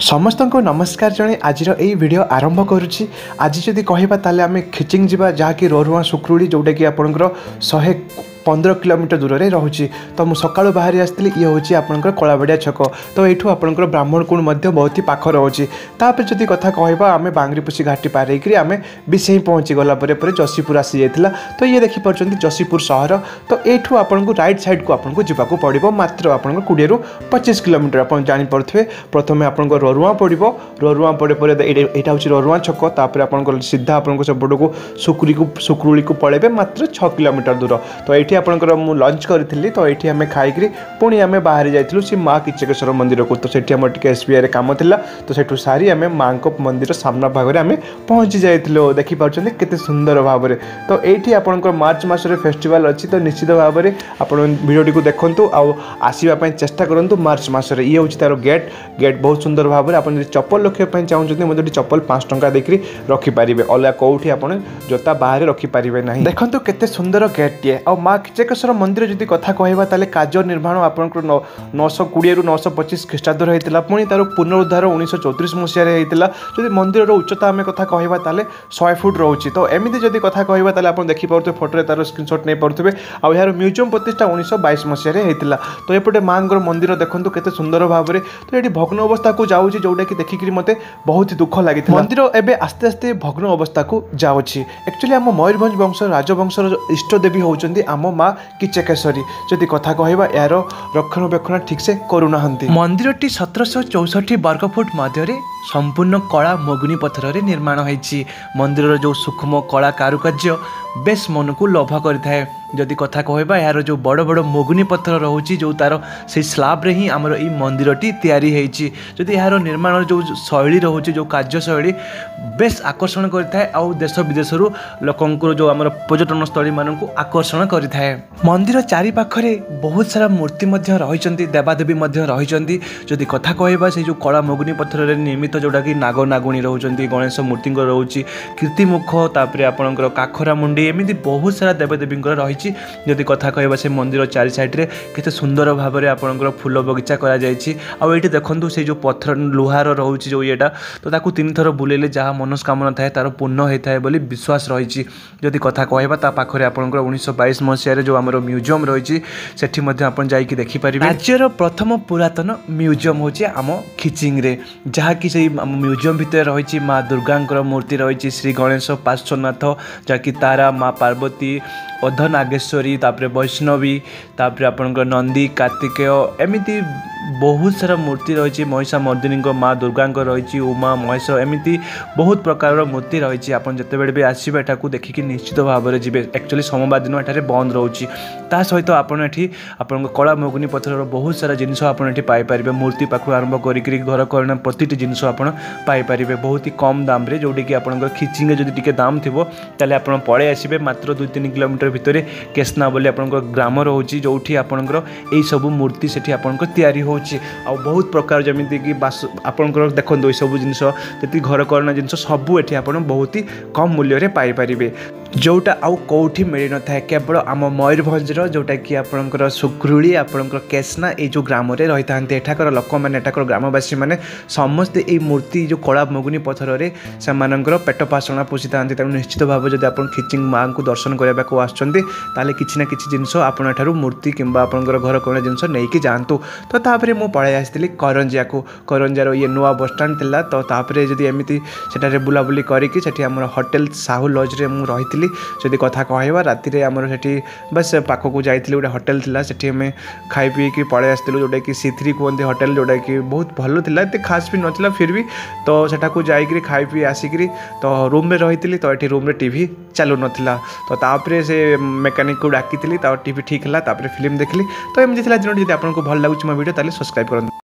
समस्त को नमस्कार जणे आज वीडियो आरंभ करुच्ची। आज जदि कहबा ताले आमे खिचिंग जिबा जहाँकि रोरुआ सुक्रुड़ी जोटा कि आपणकर 115 किलोमीटर दूर में रोचे। तो मुझे सकाळु बाहरी आसती ये हूँ आपंकर कलाबड़िया छक। तो यू आपंकर ब्राह्मणकुंड बहुत ही पाख रोचे। तापर जदि कथा कहबा आमे बांगरीपोषी घाटी पार होकर आम विषय पहुँची गलापर जशीपुर आसी जाता। तो ये देखिपुर जशीपुर सहर। तो यू आपको राइट साइड को आपको जावाक पड़ो मात्र आप 20 ରୁ 25 किलोमीटर। आप जापे प्रथम आप रोरुआ पड़ो। रोरुआ पड़े यहाँ हूँ रोरुआ छक। तापर आप सीधा आप सेपट को सुक्रुड़ी को पलैबे मात्र 6 किलोमीटर दूर। तो ये आपंकर मु लंच करी। तो ये आम खाई पुणी आम बाहरी जाइलु सी माँ किचकेश्वर मंदिर को। तो सेठी आम टे एसबीआई काम था। तो सेठू सारी आम माँ को मंदिर सामना भाग में आम पहुँची जाइलु। देखिपुर केते सुंदर भाव में। तो ये आपंकर मार्च मसरे फेस्टिवल अच्छी। तो निश्चित भाव में आप भिडियो को देखूँ आसवाई चेष्टा करूँ मार्च मसरे। ये हूँ तार गेट बहुत सुंदर भाव में। आप चप्पल रखापी चाहते मुझे चप्पल 5 टंका देकर रखिपारे। अलग कौटी आप जोता बाहर रखिपारे ना। देखो केते सुंदर गेटे। आ माँ किचकेश्वर मंदिर जदि कथा कहबा ताले कार्य निर्माण आपंकर 920 ରୁ 925 ख्रीष्टाब्द होता। पुणी तार पुनरुद्धार 1934 मसीह होता। जदि मंदिर उच्चता आम कथा कहबा ताले 100 फुट रोचे। तो एमती जदि कथा कहबा ताले आप देखिपे फोटो तार स्क्रीनशॉट नहीं पारे। आ यार म्यूजियम प्रतिष्ठा 1922 मसीह होता। तो एपटे माँ मंदिर देखो केते सुंदर भाव में। तो ये भग्न अवस्था को जाऊँगी जोटा कि देखिक मत बहुत दुख लगी। मंदिर एवं आस्ते आस्ते भग्न अवस्था को जाऊँगी। एक्चुअली आम मयूरभंज वंश राजवंशर इष्टदेवी होउचंदी आम माँ किचकेश्वरी। जदि कथा कहबा यार रक्षणाबेक्षण ठीक से करूना। मंदिरटी 1764 वर्गफुट मध्य संपूर्ण कला मगुनी पत्थर रे निर्माण होइछि। मंदिर जो सूक्ष्म कला कारुकार्य बेस मन को लोभ करिथाए। जदि कथा कहबा यार जो बड़ बड़ मगुनी पत्थर रोचे जो तार से स्लाब रे ही आमर ई मंदिरटी तैयारी होइछि। जदि यार निर्माण जो शैली रोचे जो कार्य शैली बेस आकर्षण करिथाए। आ देश विदेश लोकंको जो आमर पर्यटन स्थली मानक आकर्षण करिथाए। मंदिर चारि पाखरे बहुत सारा मूर्ति मध्य रहिचंती देवादेवी मध्य रहिचंती। जदि कथा कहबा से जो कला मगुनी पत्थर रे निर्मित जोटा कि नाग नागुणी रोचंती गणेश मूर्ति रोचे कीर्तिमुख तापर आपणकर काखरा मुंडी एमती बहुत सारा देवदेवी रही। जदि कथा कहबा से मंदिर चारि साइड रे केते सुंदर भाव में आपणकर फूल बगीचा करा जायछि। आ एठी देखंतु से जो पत्थर लुहार रोचे जो येटा तो ताकू 3 थर बुलेले जहाँ मनस्कामना थाए तार पूर्ण होता है बोली विश्वास रही। जदि कथा कहबा ता पाखरे आपणकर 1922 मसीह जो आमर म्यूजियम रही सेठी मध्य आपण जाइकी देखि परिबे। राज्यर प्रथम पुरातन म्यूजियम होची आम खिचिंग रे जहाँ कि से म्यूजियम भितर रही माँ दुर्गांकर मूर्ति रही श्री गणेश पार्श्वनाथ जहाँकि तारा माँ पार्वती अर्धनागेश्वरी तापर वैष्णवी तापर आपणकर नंदी कार्तिकेय एमती बहुत सारा मूर्ति रही। महिषा मर्दिनी माँ दुर्गा रही उमा महेश एमती बहुत प्रकार मूर्ति रही। आप जितेबाला भी आसवे एठाकू देखिकी निश्चित भाव में जी। एक्चुअली सोमवार दिन एठारे बंद रोचे। ता सहित आपण कला मगुनी पत्थर बहुत सारा जिनस पाइपर मूर्ति पाखु आरंभ करी घर करना प्रति जिनस पाइपर बहुत ही कम दाम रे जोटी कि आपंकर खिचिंग जब टी दाम थी ताले आप पलि आसवे मात्र 2-3 किलोमीटर भितर केसना बोली आपंकर ग्राम रोचे जो आपंकर यही सब मूर्ति से तैयारी हो। बहुत प्रकार जमीती कि बास आपंकर देखो ये सब जिनस जी घर करना जिनस सबू ये आप बहुत ही कम मूल्य में पाइपर जोटा आउ कौटी मिल न था केवल आम मयूरभंजर जोटा कि आपंकर सुक्रुड़ी आपंकर केसना ये जो ग्राम में रही था। एठाकर लोक मैंने एठाकर ग्रामवासी मैंने समस्ते ये मूर्ति जो कला मगुनी पत्थर रे से पेट पाषणा पोषि था। निश्चित भाव जब आप खिचिंग माँ को दर्शन करने को आसुँच कि जिनस आप मूर्ति कि घर करना जिनस नहीं जातु। तो तापर मुझे पलि आसती करंजिया को। करंजियार ये नुआ बसस्टाण्ड थिला। तो तापर जदि एमती सेठारे बुलाबुली करिकी सेठी हमर होटेल साहू लॉज रे मु रही। जदि कथा कहबा राति रे हमर सेठी बस पाखक को जाइथिली गोटे होटेल थिला सेठी हमें खाई पी कि पलि आसतिलु जोटा कि C3 कहते होटेल जोटा कि बहुत भल थिला एते खास भी नथिला फिर भी। तो सेठा को जाइकरी खाई पी आसिकरी तो रूम में रही। तो ये रूम में टीवी चालू नथिला। तो तापर से मेकानिक को डाकी टीवी ठीक है। तापर फिल्म देखली। तो एमती दिनटी जब आपको भल लगुच मो वीडियो ताले सब्सक्राइब करंतु।